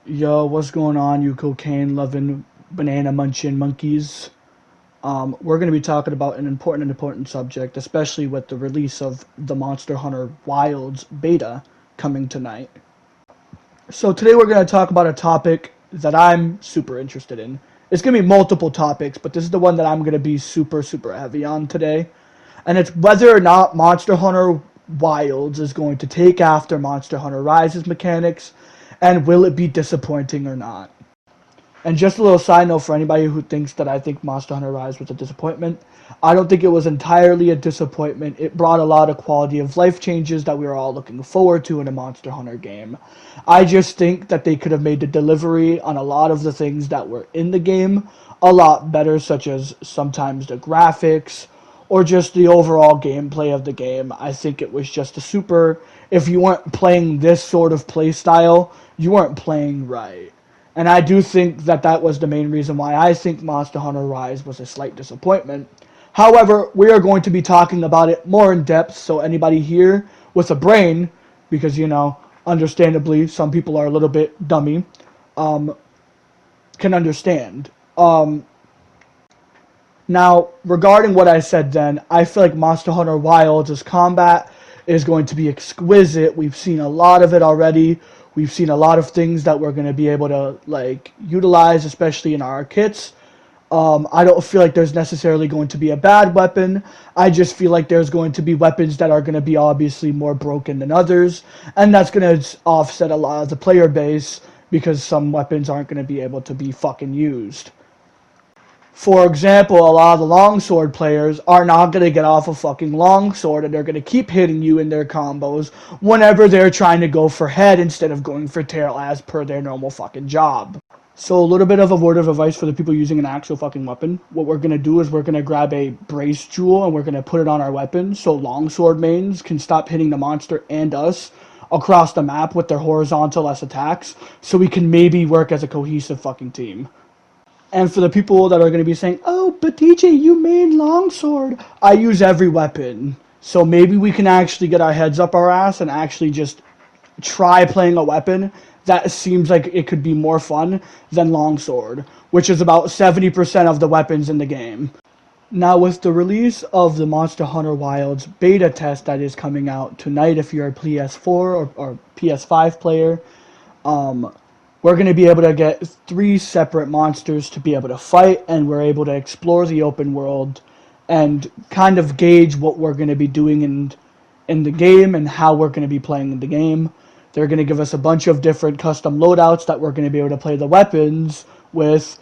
Yo, what's going on, you cocaine loving banana munching monkeys? We're going to be talking about an important subject, especially with the release of the Monster Hunter Wilds beta coming tonight. So today we're going to talk about a topic that I'm super interested in. It's going to be multiple topics, but this is the one that I'm going to be super heavy on today. And it's whether or not Monster Hunter Wilds is going to take after Monster Hunter Rise's mechanics, and will it be disappointing or not. And just a little side note for anybody who thinks that I think Monster Hunter Rise was a disappointment. I don't think it was entirely a disappointment. It brought a lot of quality of life changes that we were all looking forward to in a Monster Hunter game. I just think that they could have made the delivery on a lot of the things that were in the game a lot better, such as sometimes the graphics or just the overall gameplay of the game. I think it was just a super. If you weren't playing this sort of play style, you weren't playing right. And I do think that that was the main reason why I think Monster Hunter Rise was a slight disappointment. However, we are going to be talking about it more in depth, so anybody here with a brain, because, understandably, some people are a little bit dummy, can understand. Now, regarding what I said then, I feel like Monster Hunter Wilds' combat is going to be exquisite. We've seen a lot of it already. We've seen a lot of things that we're going to be able to utilize, especially in our kits. I don't feel like there's necessarily going to be a bad weapon. I just feel like there's going to be weapons that are going to be obviously more broken than others, and that's going to offset a lot of the player base because some weapons aren't going to be able to be fucking used. For example, a lot of the longsword players are not going to get off a fucking longsword, and they're going to keep hitting you in their combos whenever they're trying to go for head instead of going for tail as per their normal fucking job. So a little bit of a word of advice for the people using an actual fucking weapon. What we're going to do is we're going to grab a brace jewel and we're going to put it on our weapon so longsword mains can stop hitting the monster and us across the map with their horizontal S attacks, so we can maybe work as a cohesive fucking team. And for the people that are going to be saying, oh, but DJ, you main longsword. I use every weapon. So maybe we can actually get our heads up our ass and actually just try playing a weapon that seems like it could be more fun than longsword, which is about 70% of the weapons in the game. Now, with the release of the Monster Hunter Wilds beta test that is coming out tonight, if you're a PS4 or PS5 player, we're going to be able to get 3 separate monsters to be able to fight, and we're able to explore the open world and kind of gauge what we're going to be doing in the game and how we're going to be playing in the game. They're going to give us a bunch of different custom loadouts that we're going to be able to play the weapons with.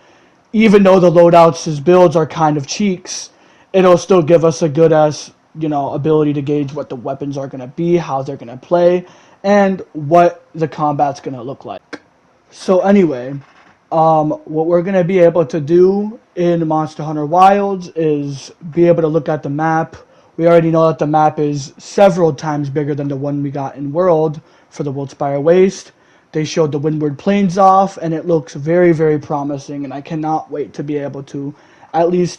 Even though the loadouts' builds are kind of cheeks, it'll still give us a good ass, ability to gauge what the weapons are going to be, how they're going to play, and what the combat's going to look like. So anyway, what we're going to be able to do in Monster Hunter Wilds is be able to look at the map. We already know that the map is several times bigger than the one we got in World for the Worldspire Waste. They showed the Windward Plains off, and it looks very promising, and I cannot wait to be able to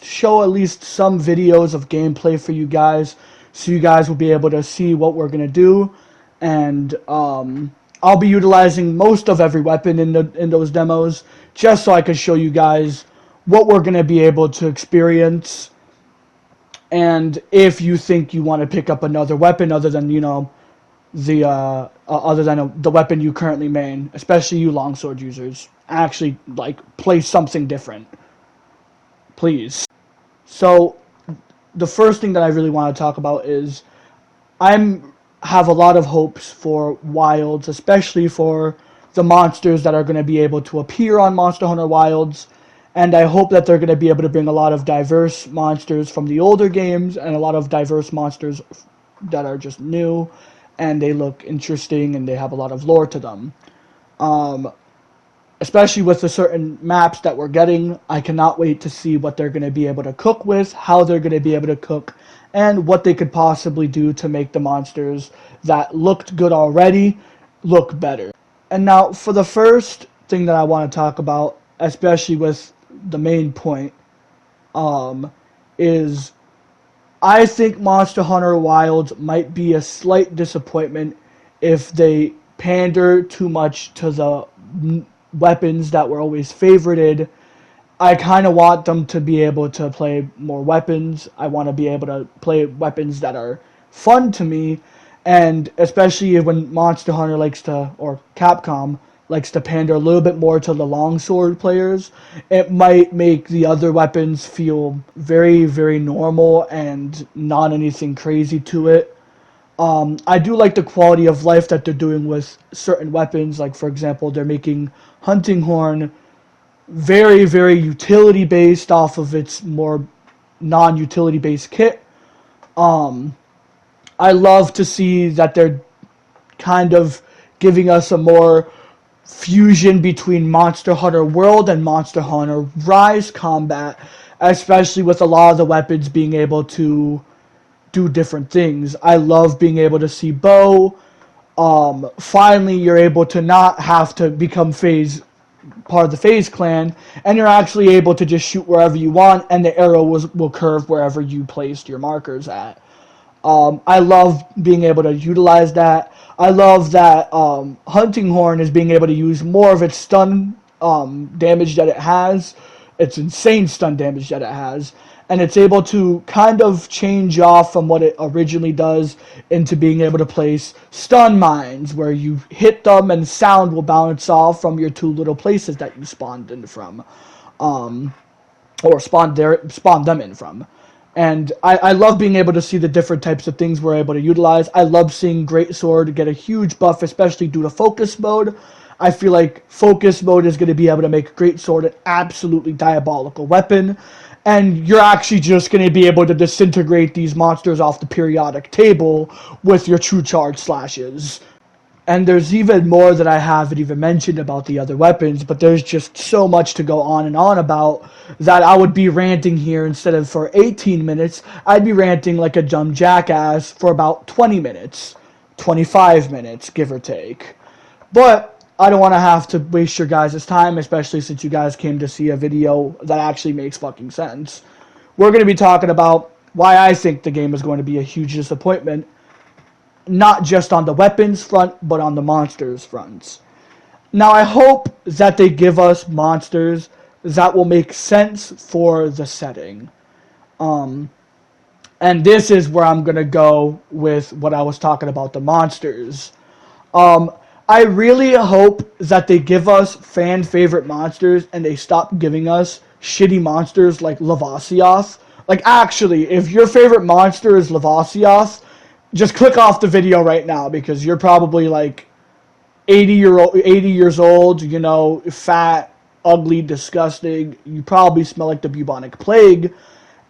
show at least some videos of gameplay for you guys, so you guys will be able to see what we're going to do, and I'll be utilizing most of every weapon in those demos, just so I can show you guys what we're going to be able to experience. And if you think you want to pick up another weapon other than, the weapon you currently main, especially you longsword users, actually, play something different. Please. So, the first thing that I really want to talk about is have a lot of hopes for Wilds, especially for the monsters that are going to be able to appear on Monster Hunter Wilds, and I hope that they're going to be able to bring a lot of diverse monsters from the older games and a lot of diverse monsters that are just new, and they look interesting and they have a lot of lore to them. Especially with the certain maps that we're getting, I cannot wait to see what they're going to be able to cook with, how they're going to be able to cook, and what they could possibly do to make the monsters that looked good already look better. And now, for the first thing that I want to talk about, especially with the main point, is I think Monster Hunter Wilds might be a slight disappointment if they pander too much to the weapons that were always favorited. I kind of want them to be able to play more weapons. I want to be able to play weapons that are fun to me, and especially when Monster Hunter likes to, or Capcom likes to pander a little bit more to the longsword players, it might make the other weapons feel very, very normal and not anything crazy to it. I do like the quality of life that they're doing with certain weapons. Like, for example, they're making Hunting Horn very, very utility based off of its more non-utility based kit. I love to see that they're kind of giving us a more fusion between Monster Hunter World and Monster Hunter Rise combat, especially with a lot of the weapons being able to do different things. I love being able to see Bo. Finally, you're able to not have to become part of the FaZe clan, and you're actually able to just shoot wherever you want, and the arrow will curve wherever you placed your markers at. I love being able to utilize that. I love that Hunting Horn is being able to use more of its stun damage that it has. It's insane stun damage that it has. And it's able to kind of change off from what it originally does into being able to place stun mines, where you hit them and sound will bounce off from your two little places that you spawned in from. Or spawn them in from. And I love being able to see the different types of things we're able to utilize. I love seeing Greatsword get a huge buff, especially due to Focus Mode. I feel like Focus Mode is going to be able to make Greatsword an absolutely diabolical weapon. And you're actually just going to be able to disintegrate these monsters off the periodic table with your True Charge slashes. And there's even more that I haven't even mentioned about the other weapons, but there's just so much to go on and on about that I would be ranting here. Instead of for 18 minutes, I'd be ranting like a dumb jackass for about 20 minutes, 25 minutes, give or take. But I don't want to have to waste your guys' time, especially since you guys came to see a video that actually makes fucking sense. We're going to be talking about why I think the game is going to be a huge disappointment, not just on the weapons front, but on the monsters fronts. Now, I hope that they give us monsters that will make sense for the setting. And this is where I'm going to go with what I was talking about, the monsters. I really hope that they give us fan-favorite monsters and they stop giving us shitty monsters like Lavasioth. Like, actually, if your favorite monster is Lavasioth, just click off the video right now, because you're probably like 80 years old, you know, fat, ugly, disgusting. You probably smell like the bubonic plague.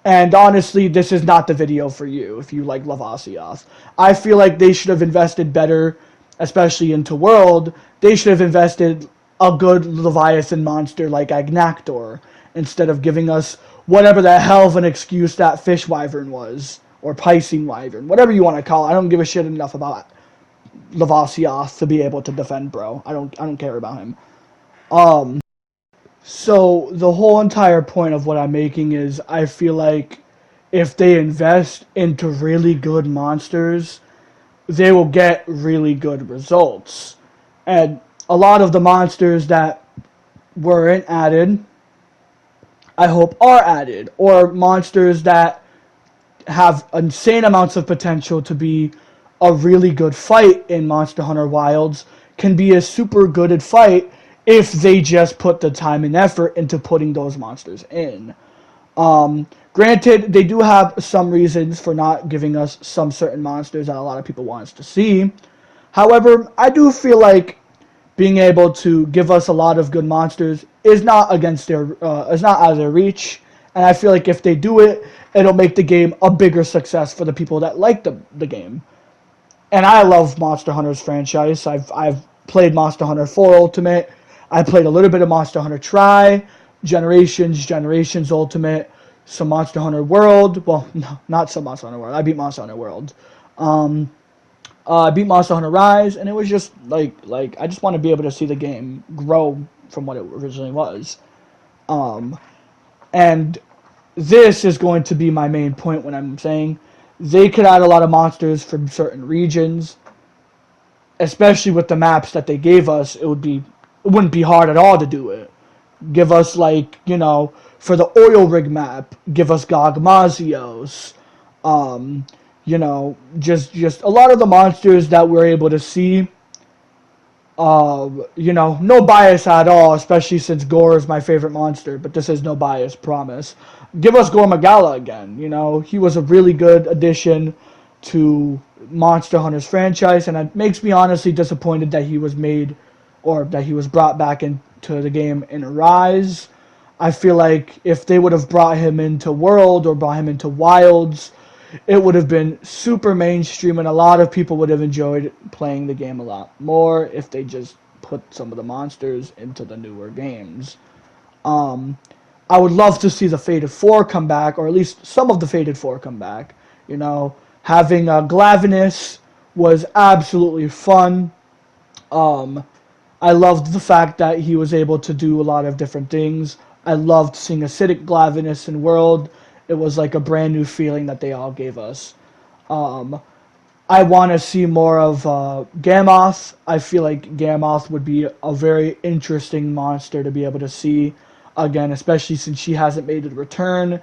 And honestly, this is not the video for you if you like Lavasioth. I feel like they should have invested better, especially into World. They should have invested a good Leviathan monster like Agnactor, instead of giving us whatever the hell of an excuse that Fish Wyvern was. Or Piscine Wyvern, whatever you want to call it. I don't give a shit enough about Lavasioth to be able to defend bro. I don't care about him. So the whole entire point of what I'm making is, I feel like if they invest into really good monsters, they will get really good results. And a lot of the monsters that weren't added, I hope are added, or monsters that have insane amounts of potential to be a really good fight in Monster Hunter Wilds, can be a super good fight if they just put the time and effort into putting those monsters in. Granted, they do have some reasons for not giving us some certain monsters that a lot of people want us to see. However, I do feel like being able to give us a lot of good monsters is not is not out of their reach. And I feel like if they do it, it'll make the game a bigger success for the people that like the game. And I love Monster Hunter's franchise. I've played Monster Hunter 4 Ultimate. I played a little bit of Monster Hunter Tri, Generations Ultimate, some Monster Hunter World. Well, no, not some Monster Hunter World. I beat Monster Hunter World. I beat Monster Hunter Rise, and it was just like I just want to be able to see the game grow from what it originally was. And this is going to be my main point when I'm saying they could add a lot of monsters from certain regions, especially with the maps that they gave us. It would be it wouldn't be hard at all to do it. Give us, like, for the oil rig map, give us Gogmazios. Um, just a lot of the monsters that we're able to see. No bias at all, especially since Gore is my favorite monster, but this is no bias, promise. Give us Gore Magala again. He was a really good addition to Monster Hunter's franchise, and it makes me honestly disappointed that he was made, or that he was brought back into the game in Rise. I feel like if they would have brought him into World or brought him into Wilds, it would have been super mainstream, and a lot of people would have enjoyed playing the game a lot more if they just put some of the monsters into the newer games. I would love to see the Fated 4 come back, or at least some of the Fated 4 come back. Having Glavenus was absolutely fun. I loved the fact that he was able to do a lot of different things. I loved seeing Acidic Glavenus in World. It was like a brand new feeling that they all gave us. I want to see more of Gammoth. I feel like Gammoth would be a very interesting monster to be able to see again, especially since she hasn't made a return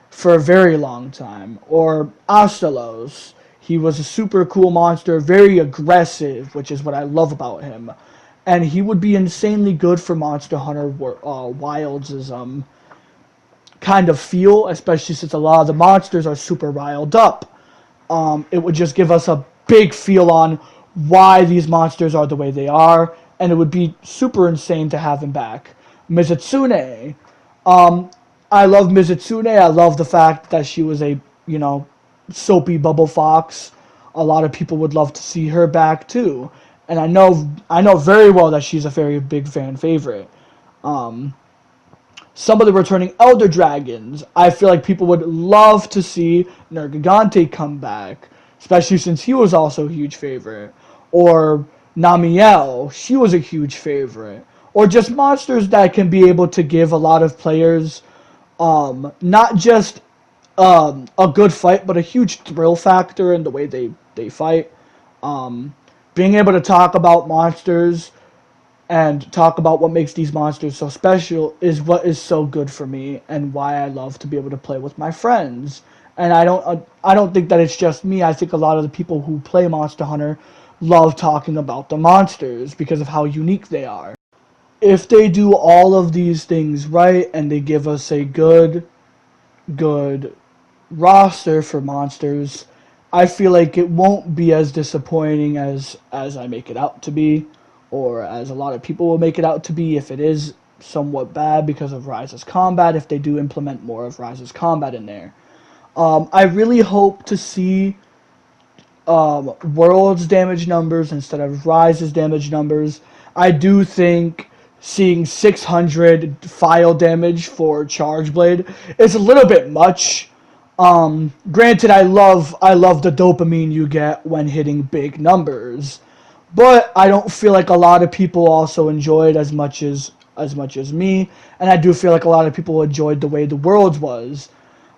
for a very long time. Or Astalos. He was a super cool monster, very aggressive, which is what I love about him. And he would be insanely good for Monster Hunter Wilds' kind of feel, especially since a lot of the monsters are super riled up. It would just give us a big feel on why these monsters are the way they are, and it would be super insane to have him back. Mizutsune. I love Mizutsune. I love the fact that she was a, soapy bubble fox. A lot of people would love to see her back too. And I know very well that she's a very big fan favorite. Some of the returning Elder Dragons, I feel like people would love to see Nergigante come back, especially since he was also a huge favorite. Or Namiel, she was a huge favorite. Or just monsters that can be able to give a lot of players not just a good fight, but a huge thrill factor in the way they fight. Being able to talk about monsters and talk about what makes these monsters so special is what is so good for me, and why I love to be able to play with my friends. And I don't think that it's just me. I think a lot of the people who play Monster Hunter love talking about the monsters because of how unique they are. If they do all of these things right and they give us a good roster for monsters, I feel like it won't be as disappointing as I make it out to be, or as a lot of people will make it out to be if it is somewhat bad because of Rise's combat, if they do implement more of Rise's combat in there. I really hope to see World's damage numbers instead of Rise's damage numbers. I do think seeing 600 file damage for Charge Blade is a little bit much. Granted, I love the dopamine you get when hitting big numbers, but I don't feel like a lot of people also enjoyed as much as me, and I do feel like a lot of people enjoyed the way the Worlds was.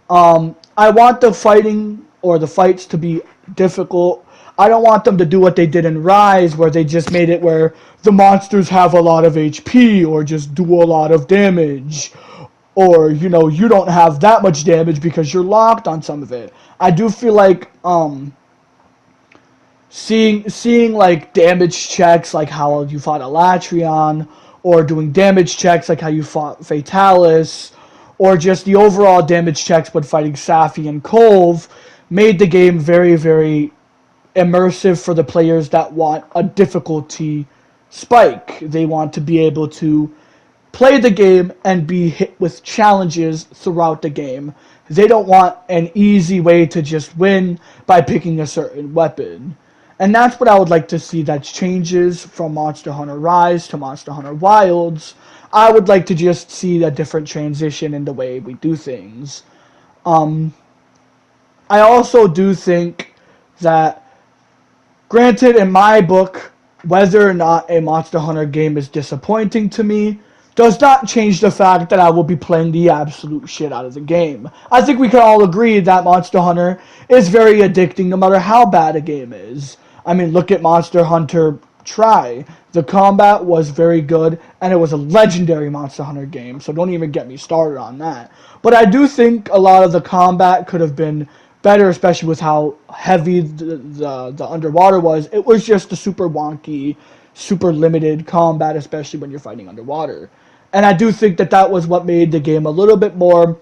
I want the fighting or the fights to be difficult. I don't want them to do what they did in Rise, where they just made it where the monsters have a lot of HP or just do a lot of damage. Or, you don't have that much damage because you're locked on some of it. I do feel like seeing like damage checks like how you fought Elatrion, or doing damage checks like how you fought Fatalis, or just the overall damage checks when fighting Safi and Kolv, made the game very, very immersive for the players that want a difficulty spike. They want to be able to play the game and be hit with challenges throughout the game. They don't want an easy way to just win by picking a certain weapon. And that's what I would like to see that changes from Monster Hunter Rise to Monster Hunter Wilds. I would like to just see a different transition in the way we do things. I also do think that, granted, in my book, whether or not a Monster Hunter game is disappointing to me does not change the fact that I will be playing the absolute shit out of the game. I think we can all agree that Monster Hunter is very addicting no matter how bad a game is. I mean, look at Monster Hunter Tri. The combat was very good, and it was a legendary Monster Hunter game, so don't even get me started on that. But I do think a lot of the combat could have been better, especially with how heavy the underwater was. It was just a super wonky, super limited combat, especially when you're fighting underwater. And I do think that that was what made the game a little bit more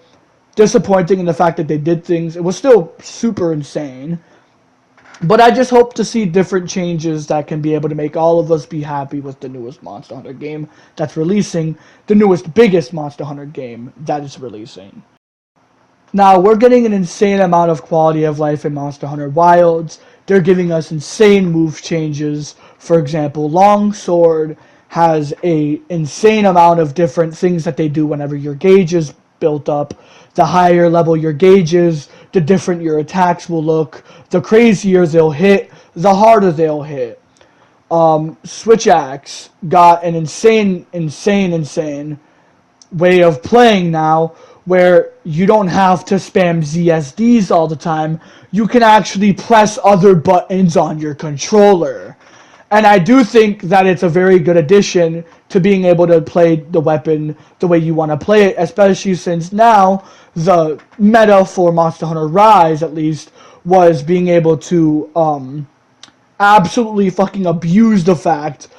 disappointing in the fact that they did things. It was still super insane. But I just hope to see different changes that can be able to make all of us be happy with the newest Monster Hunter game that's releasing, the newest, biggest Monster Hunter game that is releasing. Now, we're getting an insane amount of quality of life in Monster Hunter Wilds. They're giving us insane move changes. For example, Longsword has a insane amount of different things that they do whenever your gauge is built up. The higher level your gauge is, the different your attacks will look. The crazier they'll hit, the harder they'll hit. Switch Axe got an insane way of playing now, where you don't have to spam ZSDs all the time. You can actually press other buttons on your controller. And I do think that it's a very good addition to being able to play the weapon the way you want to play it, especially since now the meta for Monster Hunter Rise, at least, was being able to absolutely fucking abuse the fact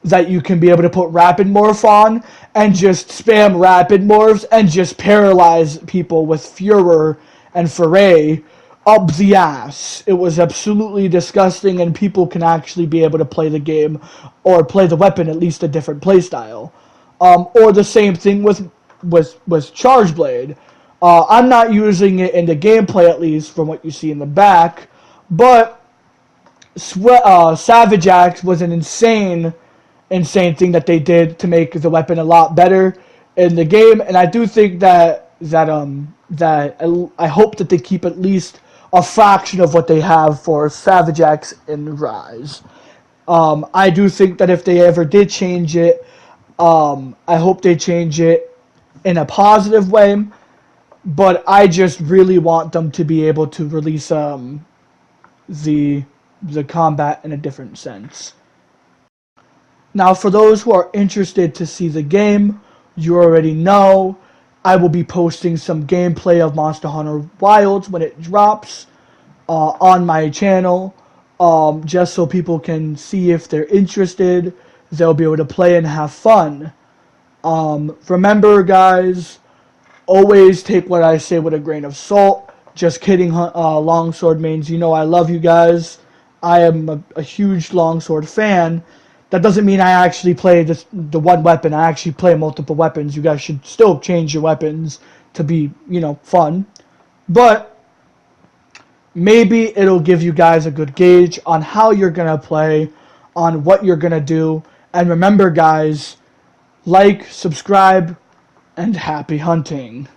that you can be able to put Rapid Morph on and just spam Rapid Morphs and just paralyze people with Furor and Foray up the ass. It was absolutely disgusting, and people can actually be able to play the game or play the weapon at least a different playstyle. Or the same thing with Charge Blade. I'm not using it in the gameplay, at least from what you see in the back, but Savage Axe was an insane thing that they did to make the weapon a lot better in the game, and I do think that I hope that they keep at least a fraction of what they have for Savage Axe in Rise. I do think that if they ever did change it, I hope they change it in a positive way, but I just really want them to be able to release the combat in a different sense. Now, for those who are interested to see the game, you already know I will be posting some gameplay of Monster Hunter Wilds when it drops on my channel, just so people can see if they're interested. They'll be able to play and have fun. Remember, guys, always take what I say with a grain of salt. Just kidding, Longsword mains. You know I love you guys. I am a huge Longsword fan. That doesn't mean I actually play the one weapon. I actually play multiple weapons. You guys should still change your weapons to be, fun. But maybe it'll give you guys a good gauge on how you're going to play, on what you're going to do. And remember, guys, like, subscribe, and happy hunting.